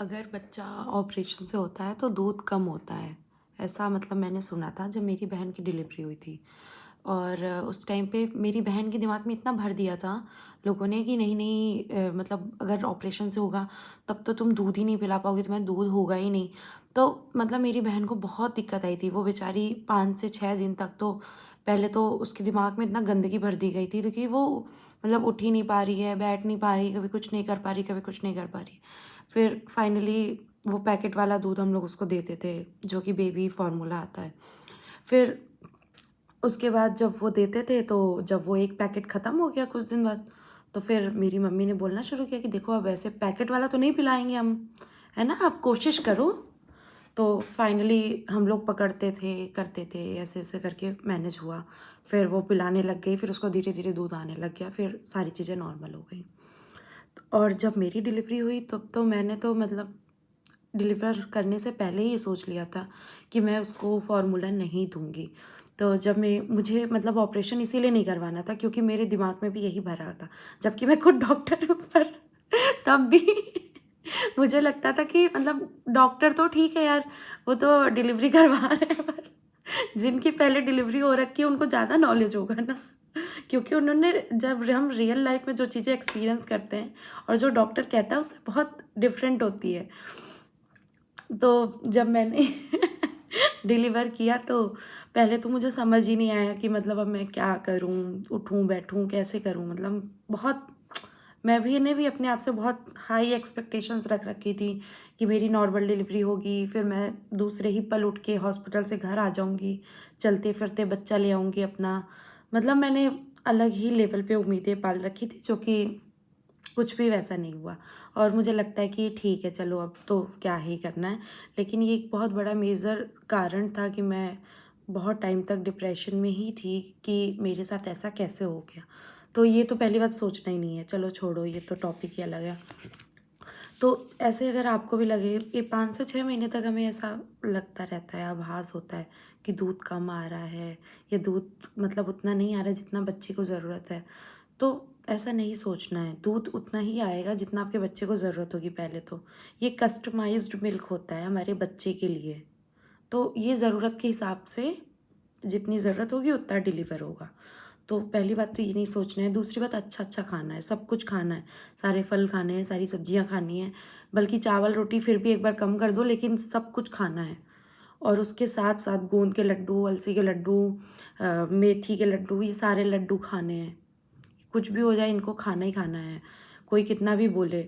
अगर बच्चा ऑपरेशन से होता है तो दूध कम होता है, ऐसा मतलब मैंने सुना था जब मेरी बहन की डिलीवरी हुई थी। और उस टाइम पे मेरी बहन के दिमाग में इतना भर दिया था लोगों ने कि नहीं नहीं, मतलब अगर ऑपरेशन से होगा तब तो तुम दूध ही नहीं पिला पाओगी, तुम्हें दूध होगा ही नहीं। तो मतलब मेरी बहन को बहुत दिक्कत आई थी, वो बेचारी 5 से 6 दिन तक तो पहले तो उसके दिमाग में इतना गंदगी भर दी गई थी क्योंकि वो मतलब उठ ही नहीं पा रही है, बैठ नहीं पा रही, कभी कुछ नहीं कर पा रही, कभी कुछ नहीं कर पा रही। फिर फाइनली वो पैकेट वाला दूध हम लोग उसको देते थे, जो कि बेबी फार्मूला आता है। फिर उसके बाद जब वो देते थे तो जब वो एक पैकेट ख़त्म हो गया कुछ दिन बाद, तो फिर मेरी मम्मी ने बोलना शुरू किया कि देखो अब ऐसे पैकेट वाला तो नहीं पिलाएंगे हम, है ना, आप कोशिश करो। तो फाइनली हम लोग पकड़ते थे, करते थे, ऐसे ऐसे करके मैनेज हुआ। फिर वो पिलाने लग गई, फिर उसको धीरे धीरे दूध आने लग गया, फिर सारी चीज़ें नॉर्मल हो गई। और जब मेरी डिलीवरी हुई तब तो मैंने तो मतलब डिलीवर करने से पहले ही ये सोच लिया था कि मैं उसको फ़ॉर्मूला नहीं दूँगी। तो जब मैं मुझे मतलब ऑपरेशन इसीलिए नहीं करवाना था क्योंकि मेरे दिमाग में भी यही भरा था। जबकि मैं खुद डॉक्टर हूँ, पर तब भी मुझे लगता था कि मतलब डॉक्टर तो ठीक है यार, वो तो डिलीवरी करवा रहे हैं, पर जिनकी पहले डिलीवरी हो रखी है उनको ज़्यादा नॉलेज होगा ना। क्योंकि उन्होंने जब हम रियल लाइफ़ में जो चीज़ें एक्सपीरियंस करते हैं और जो डॉक्टर कहता है उससे बहुत डिफरेंट होती है। तो जब मैंने डिलीवर किया तो पहले तो मुझे समझ ही नहीं आया कि मतलब अब मैं क्या करूँ, उठूँ, बैठूँ, कैसे करूँ? मतलब बहुत मैं भी ने भी अपने आप से बहुत हाई एक्सपेक्टेशंस रख रखी थी कि मेरी नॉर्मल डिलीवरी होगी, फिर मैं दूसरे ही पल उठ के हॉस्पिटल से घर आ जाऊँगी, चलते-फिरते बच्चा ले आऊँगी अपना। मतलब मैंने अलग ही लेवल पे उम्मीदें पाल रखी थी, जो कि कुछ भी वैसा नहीं हुआ। और मुझे लगता है कि ठीक है, चलो अब तो क्या ही करना है। लेकिन ये एक बहुत बड़ा मेजर कारण था कि मैं बहुत टाइम तक डिप्रेशन में ही थी कि मेरे साथ ऐसा कैसे हो गया। तो ये तो पहली बात सोचना ही नहीं है, चलो छोड़ो, ये तो टॉपिक ही अलग है। तो ऐसे अगर आपको भी लगे कि 5 से 6 महीने तक हमें ऐसा लगता रहता है, आभास होता है कि दूध कम आ रहा है या दूध मतलब उतना नहीं आ रहा है जितना बच्चे को ज़रूरत है, तो ऐसा नहीं सोचना है, दूध उतना ही आएगा जितना आपके बच्चे को ज़रूरत होगी पहले तो। ये कस्टमाइज़्ड मिल्क होता है हमारे बच्चे के लिए, तो ये ज़रूरत के हिसाब से जितनी ज़रूरत होगी उतना डिलीवर होगा। तो पहली बात तो ये नहीं सोचना है, दूसरी बात अच्छा-अच्छा खाना है, सब कुछ खाना है, सारे फल खाने हैं, सारी सब्जियाँ खानी हैं, बल्कि चावल-रोटी फिर भी एक बार कम कर दो, लेकिन सब कुछ खाना है। और उसके साथ-साथ गोंद के लड्डू, अलसी के लड्डू, मेथी के लड्डू, ये सारे लड्डू खाने हैं। कुछ भी हो जाए इनको खाना ही खाना है, कोई कितना भी बोले।